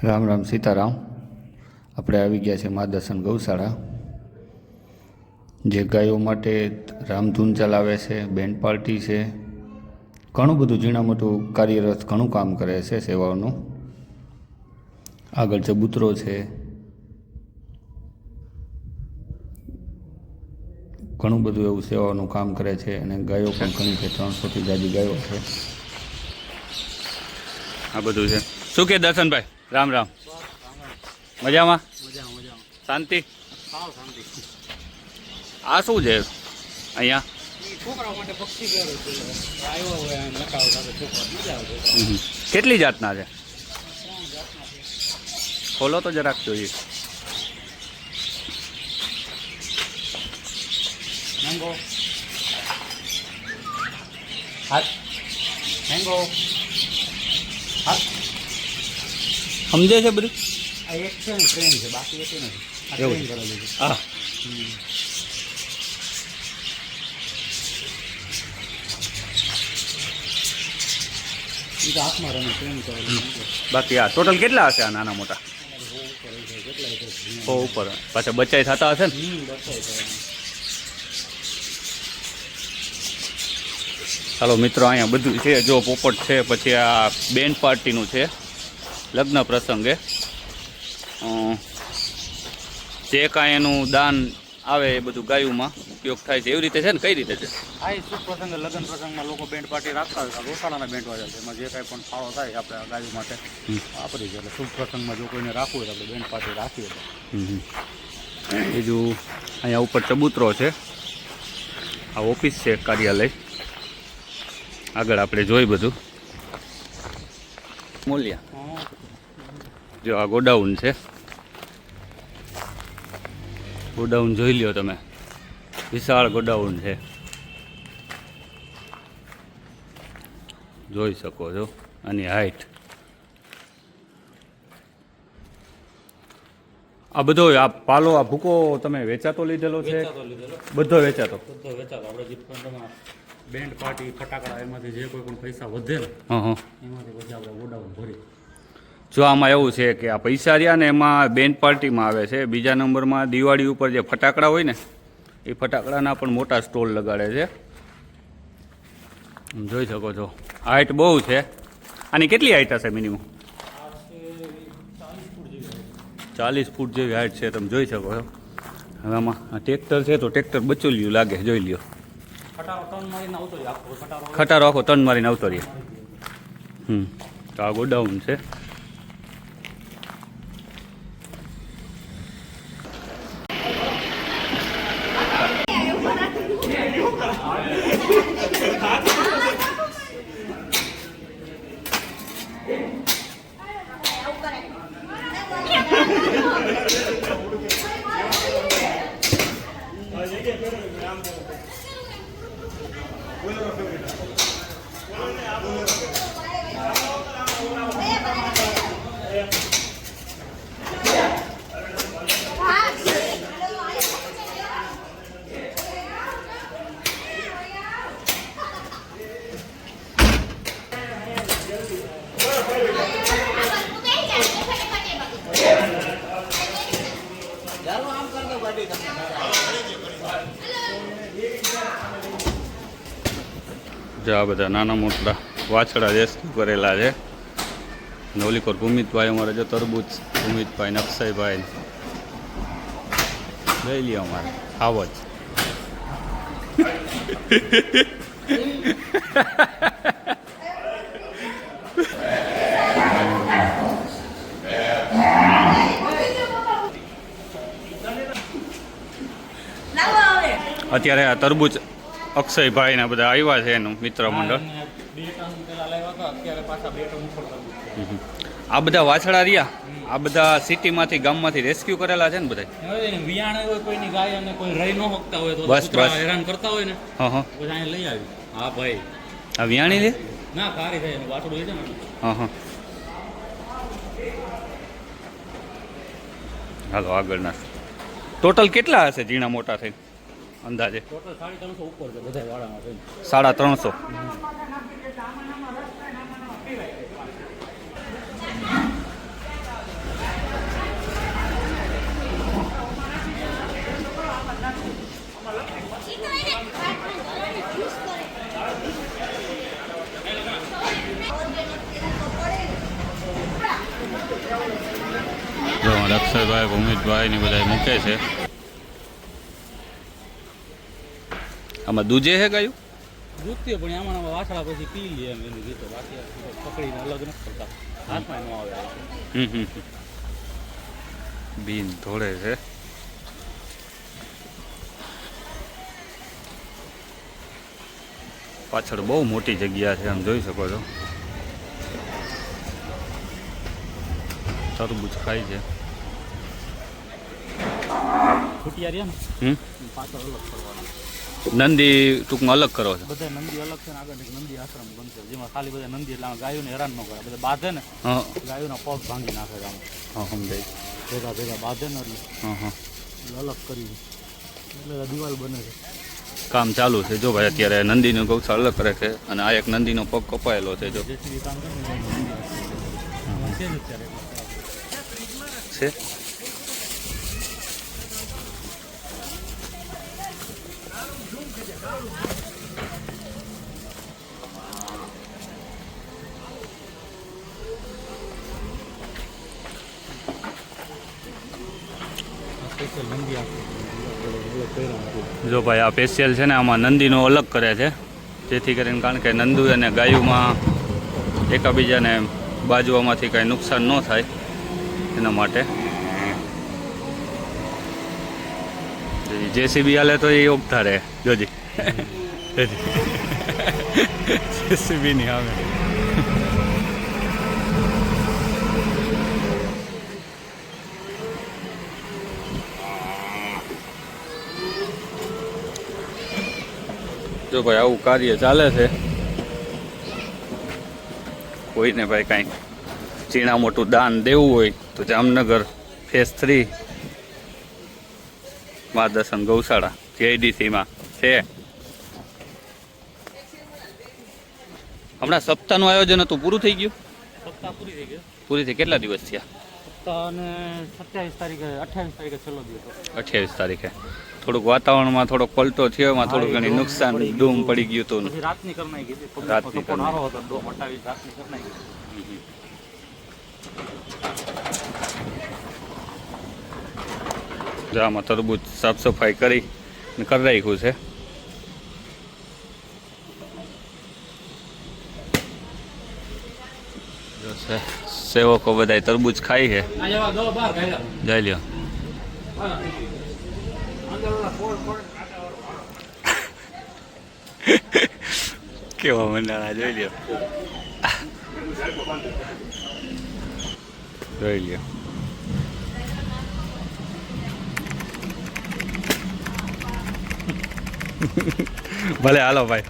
રામ રામ સીતારામ. આપણે આવી ગયા છે માર્ગદર્શન ગૌશાળા, જે ગાયો માટે રામધૂન ચલાવે છે, બેન્ડ પાર્ટી છે, ઘણું બધું ઝીણા મોટું કાર્યરત ઘણું કામ કરે છે સેવાઓનું. આગળ ચબૂતરો છે, ઘણું બધું એવું સેવાઓનું કામ કરે છે. અને ગાયો પણ ઘણી છે, 300થી જાજી ગાયો છે. આ બધું છે. શું કે દર્શનભાઈ? રામ રામ. મજામાં? શાંતિ? આ શું છે અહીંયા? કેટલી જાતના છે? ખોલો તો જરાક જોઈએ. મેંગો હાથ, મેંગો હાથ, સમજે છે બધું? આ એક છે ને ટ્રેન છે, બાકી એક નથી. એવું કરેલું છે. હા, હાથમાં રમે ટ્રેન કરેલું. બાકી આ ટોટલ કેટલા હશે આ નાના મોટા? ઉપર પાછા બચાઈ થતા હશે ને? ચાલો મિત્રો, અહીંયા બધું છે. જો પોપટ છે, પછી આ બેન્ડ પાર્ટીનું છે, લગ્ન પ્રસંગે જે કાંઈ એનું દાન આવે એ બધું ગાયોમાં ઉપયોગ થાય છે. એવી રીતે છે ને? કઈ રીતે છે? આ શુભ પ્રસંગ, લગ્ન પ્રસંગમાં લોકો બેન્ડ પાર્ટી રાખતા હોય, ગૌશાળાના બેન્ડ વાજા છે. એમાં જે કાંઈ પણ ફાળો થાય આપણે આ ગાયો માટે વાપરી છે. એટલે શુભ પ્રસંગમાં જો કોઈને રાખવું હોય તો આપણે બેન્ડ પાર્ટી રાખીએ. બીજું અહીંયા ઉપર ચબૂતરો છે, આ ઓફિસ છે, કાર્યાલય. આગળ આપણે જોઈ બધું મૂલ્યા. જો આ ગોડાઉન છે, ગોડાઉન જોઈ લ્યો તમે, વિશાળ ગોડાઉન છે, જોઈ શકો છો. આની હાઈટ. આ બધો આ પાલો, આ ભૂકો તમે વેચાતો લીધેલો છે? બધો વેચાતો? બધો વેચાતો. આપણે જે પણ બેન્ડ પાર્ટી, ફટાકડા, એમાંથી જે કોઈ પણ પૈસા વધે ને એમાંથી પછી આપણે ગોડાઉન ભરી. જો આમાં એવું છે કે આ પૈસા રહ્યા ને એમાં બેન્ડ પાર્ટીમાં આવે છે. બીજા નંબરમાં દિવાળી ઉપર જે ફટાકડા હોય ને એ ફટાકડાના પણ મોટા સ્ટોલ લગાડે છે, જોઈ શકો છો. હાઈટ બહુ છે. આની કેટલી હાઈટ હશે મિનિમમ? 40 ફૂટ જેવી હાઈટ છે, તમે જોઈ શકો છો. હવે આમાં ટ્રેક્ટર છે તો ટ્રેક્ટર બચોલ્યું લાગે, જોઈ લ્યો. ખટારો આખો ટર્ન મારીને આવતો રહીએ. તો આ ગોડાઉન છે. જો આ બધા નાના મોટા વાછડા રેસ્ક્યુ કરેલા છે. નવલીકોર ભૂમિતભાઈ અમારે, જો તરબૂચ ભૂમિતભાઈ ને અક્ષયભાઈ લઈ લ્યો અમારે આવો જ. અત્યારે આ તરબૂચ અક્ષયભાઈ ને બધા આવ્યા છે, એનું મિત્ર મંડળ. આ બધા વાછડા રહ્યા, આ બધા સિટીમાંથી, ગામમાંથી રેસ્ક્યુ કરેલા છે ને બધા. કોઈની ગાય અને કોઈ રહી ન શકતા હોય તો બસ હેરાન કરતા હોય ને, બધા લઈ આવી. હા ભાઈ, આ વિયાણી લે ના કારી થાય એનું વાછડું હોય છે ને. હાલો આગળના. ટોટલ કેટલા હશે ઝીણા મોટા થઈને અંદાજે? ટોટલ 350 ઉપર છે બધા વાળામાં થઈને. 350. જો અક્ષરભાઈ ભૂમિતભાઈ ને બધા મૂકે છે. આમાં દૂજે છે ગાયું? દૂધથી પણ આમાં વાસળા પછી પી લે એમ એની રીતે, બાકી પકડીને અલગ નથી કરતા, હાથમાં ન આવે. બીન ધોળે છે. પાછળ બહુ મોટી જગ્યા છે, આમ જોઈ શકો છો. તરબૂચ ખાય છે. ખૂટિયા રહ્યા ને પાછળ અલગ કરવાના. નંદી ટૂંકમાં અલગ કરો છો? બધા નંદી અલગ છે ને આગળ એક નંદી આશ્રમ બનશે, જેમાં ખાલી બધા નંદી એટલે ગાયોને હેરાન ન કરે. બધા બાંધે ને ગાયોના પગ ભાંગી નાખે છે આમાં. હા સમજાય. ભેગા ભેગા બાંધે ને એટલે અલગ કરી એટલે દિવાલ બને છે. કામ ચાલુ છે જો ભાઈ. અત્યારે નંદીનું ગૌશાળા અલગ કરે છે અને આ એક નંદીનો પગ કપાયેલો છે જો જેસીબી કામ કરે ને છે જ અત્યારે છે. જો ભાઈ આ સ્પેશિયલ છે ને, આમાં નંદીનો અલગ કરે છે જેથી કરીને, કારણ કે નંદુ અને ગાયોમાં એકબીજાને બાજુઓમાંથી કાંઈ નુકસાન ન થાય એના માટે. જેસીબી હાલે તો એ ઓગતા રહે જોજી. જેસીબી ની આવે. જો ભાઈ આવું કાર્ય ચાલે છે. કોઈને ભાઈ કાંઈ ઝીણા મોટું દાન દેવું હોય તો જામનગર ફેઝ 3 માર્ગદર્શન ગૌશાળા JDCમાં છે. હમણાં સપ્તાહનું આયોજન હતું, પૂરું થઈ ગયું? સપ્તાહ પૂરી થઈ ગઈ. પૂરી થઈ કેટલા દિવસ થયા? સપ્તાહને 28 તારીખે છેલ્લો દિવસ. 28 તારીખે. થોડુંક વાતાવરણમાં થોડોક પલટો થયો, એમાં થોડું ઘણી નુકસાન ડૂમ પડી ગયું હતું. પછી રાતની કરી નાખી હતી. રાતની સપોર્ટ સારો હતો, 28 રાતની કરી નાખી. આમાં તરબૂચ સાફ સફાઈ કરી રાખ્યું છે. સેવકો બધા તરબૂચ ખાય છે. જઈ લ્યો. કેવા મંડાણા જોઈ લ્યો. જોઈ લ્યો. ભલે હાલો ભાઈ.